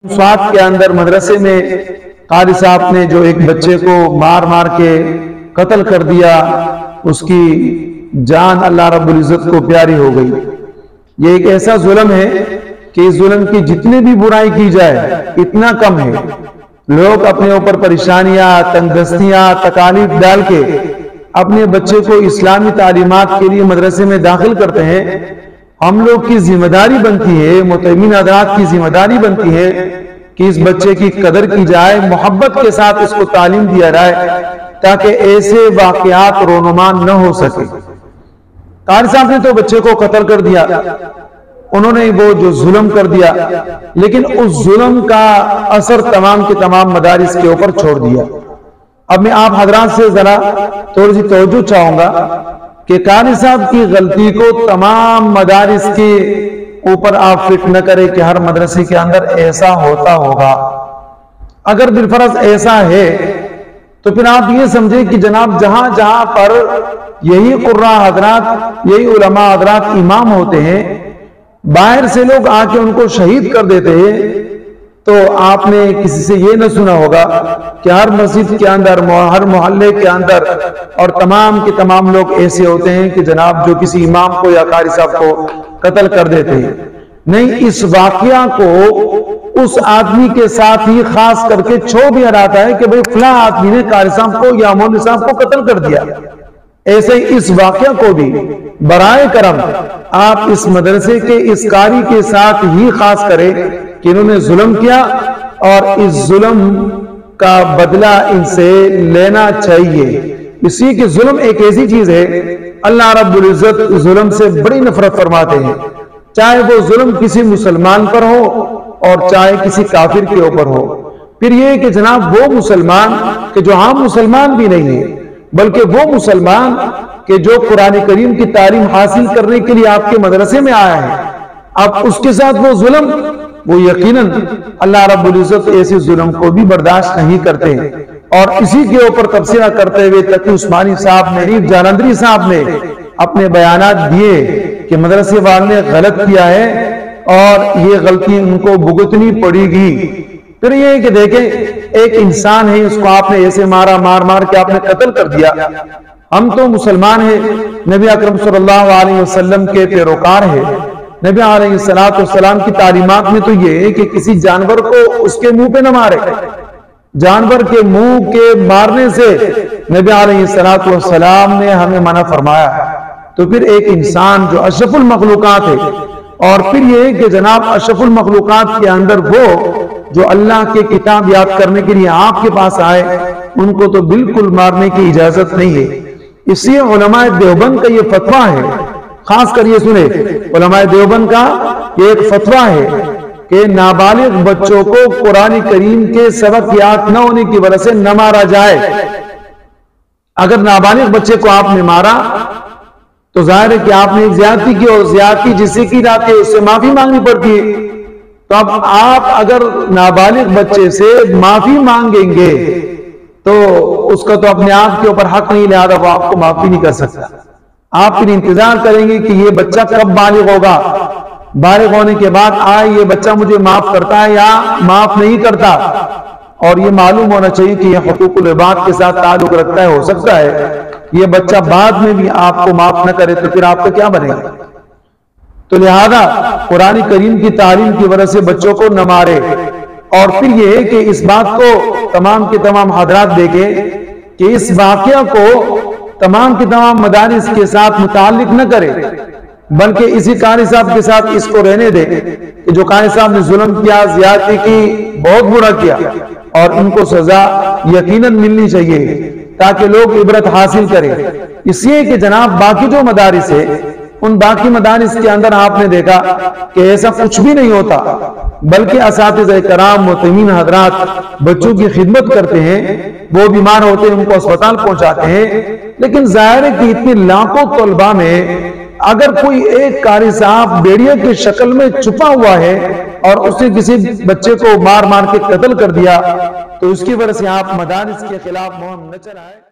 سوات کے اندر مدرسے میں قاری صاحب نے جو ایک بچے کو مار مار کے قتل کر دیا، اس کی جان اللہ رب العزت کو پیاری ہو گئی۔ یہ ایک ایسا ظلم ہے کہ اس ظلم کی جتنی بھی برائی کی جائے اتنا کم ہے۔ لوگ اپنے اوپر پریشانیاں، تنگدستیاں، تکالیف ڈال کے اپنے بچے کو اسلامی تعلیمات کے لیے مدرسے میں داخل کرتے ہیں۔ ہم لوگ کی ذمہ داری بنتی ہے، متعلمین حضرات کی ذمہ داری بنتی ہے کہ اس بچے کی قدر کی جائے، محبت کے ساتھ اس کو تعلیم دیا جائے تاکہ ایسے واقعات رونمان نہ ہو سکے۔ قاری صاحب نے تو بچے کو قتل کر دیا، انہوں نے وہ جو ظلم کر دیا، لیکن اس ظلم کا اثر تمام کے تمام مدارس کے اوپر چھوڑ دیا۔ اب میں آپ حضرات سے ذرا تھوڑی سی توجہ چاہوں گا کہ قاری صاحب کی غلطی کو تمام مدارس کے اوپر آپ فٹ نہ کریں کہ ہر مدرسے کے اندر ایسا ہوتا ہوگا۔ اگر بالفرض ایسا ہے تو پھر آپ یہ سمجھیں کہ جناب جہاں جہاں پر یہی قراء حضرات، یہی علماء حضرات امام ہوتے ہیں، باہر سے لوگ آ کے ان کو شہید کر دیتے ہیں، تو آپ نے کسی سے یہ نہ سنا ہوگا کہ ہر مسجد کے اندر، ہر محلے کے اندر اور تمام کے تمام لوگ ایسے ہوتے ہیں کہ جناب جو کسی امام کو یا قاری صاحب کو قتل کر دیتے ہیں۔ نہیں، اس واقعہ کو اس آدمی کے ساتھ ہی خاص کر کے چھوڑ دیا جاتا ہے کہ بھئی فلاں آدمی نے قاری صاحب کو یا مولوی صاحب کو قتل کر دیا۔ ایسے ہی اس واقعہ کو بھی برائے کرم آپ اس مدرسے کے اس قاری کے ساتھ ہی خاص کریں کہ انہوں نے ظلم کیا اور اس ظلم کا بدلہ ان سے لینا چاہیے۔ اسی کہ ظلم ایک ایسی چیز ہے، اللہ رب العزت ظلم سے بڑی نفرت فرماتے ہیں، چاہے وہ ظلم کسی مسلمان پر ہو اور چاہے کسی کافر کے اوپر ہو۔ پھر یہ کہ جناب وہ مسلمان کہ جو عام مسلمان بھی نہیں ہے، بلکہ وہ مسلمان کہ جو قرآن کریم کی تعلیم حاصل کرنے کے لیے آپ کے مدرسے میں آیا ہے، اب اس کے ساتھ وہ ظلم، وہ یقیناً اللہ رب العزت ایسے ظلم کو بھی برداشت نہیں کرتے۔ اور اسی کے اوپر تبصرہ کرتے ہوئے تقی عثمانی صاحب نے، ریف جالندری صاحب نے اپنے بیانات دیے کہ مدرسے والے نے غلط کیا ہے اور یہ غلطی ان کو بھگتنی پڑے گی۔ پھر یہ کہ دیکھیں ایک انسان ہے، اس کو آپ نے ایسے مارا، مار مار کے آپ نے قتل کر دیا۔ ہم تو مسلمان ہیں، نبی اکرم صلی اللہ علیہ وسلم کے پیروکار ہیں۔ نبی علیہ السلام کی تعلیمات میں تو یہ ہے کہ کسی جانور کو اس کے منہ پہ نہ مارے، جانور کے منہ کے مارنے سے نبی علیہ السلام نے ہمیں منع فرمایا۔ تو پھر ایک انسان جو اشرف المخلوقات ہے، اور پھر یہ کہ جناب اشرف المخلوقات کے اندر وہ جو اللہ کے کتاب یاد کرنے کے لیے آپ کے پاس آئے، ان کو تو بالکل مارنے کی اجازت نہیں ہے۔ اس لیے علماء دیوبند کا یہ فتویٰ ہے، خاص کر یہ سنیں، علماء دیوبند کا یہ ایک فتویٰ ہے کہ نابالغ بچوں کو قرآن کریم کے سبق یاد نہ ہونے کی وجہ سے نہ مارا جائے۔ اگر نابالغ بچے کو آپ نے مارا تو ظاہر ہے کہ آپ نے ایک زیادتی کی، اور زیادتی جسے کی جاتی ہے اس سے معافی مانگنی پڑتی ہے۔ تو اب آپ اگر نابالغ بچے سے معافی مانگیں گے تو اس کا تو اپنے آپ کے اوپر حق نہیں، لہذا وہ آپ کو معافی نہیں کر سکتا۔ آپ پھر انتظار کریں گے کہ یہ بچہ کب بالغ ہوگا، بالغ ہونے کے بعد آئے یہ بچہ مجھے معاف کرتا ہے یا معاف نہیں کرتا۔ اور یہ معلوم ہونا چاہیے کہ یہ حقوق العباد کے ساتھ تعلق رکھتا ہے۔ ہو سکتا ہے یہ بچہ بعد میں بھی آپ کو معاف نہ کرے تو پھر آپ کا کیا بنے گا؟ تو لہذا قرآن کریم کی تعلیم کی وجہ سے بچوں کو نہ مارے۔ اور پھر یہ ہے کہ اس بات کو تمام کے تمام حضرات دیکھیں کہ اس واقعہ کو تمام کے تمام مدارس کے ساتھ متعلق نہ کرے، بلکہ اسی قاری صاحب کے ساتھ اس کو رہنے دے کہ جو قاری صاحب نے ظلم کیا، زیادتی کی، بہت برا کیا، اور ان کو سزا یقیناً ملنی چاہیے تاکہ لوگ عبرت حاصل کریں۔ اس لیے کہ جناب باقی جو مدارس ہے، ان باقی مدارس کے اندر آپ نے دیکھا کہ ایسا کچھ بھی نہیں ہوتا، بلکہ اساتذہ کرام، متعلمین حضرات بچوں کی خدمت کرتے ہیں، وہ بیمار ہوتے ہیں ان کو اسپتال پہنچاتے ہیں۔ لیکن ظاہر ہے کہ اتنے لاکھوں طلباء میں اگر کوئی ایک قاری صاحب بیڑیے کی شکل میں چھپا ہوا ہے اور اس نے کسی بچے کو مار مار کے قتل کر دیا، تو اس کی وجہ سے آپ مدارس کے خلاف مہم نہ چلائیں۔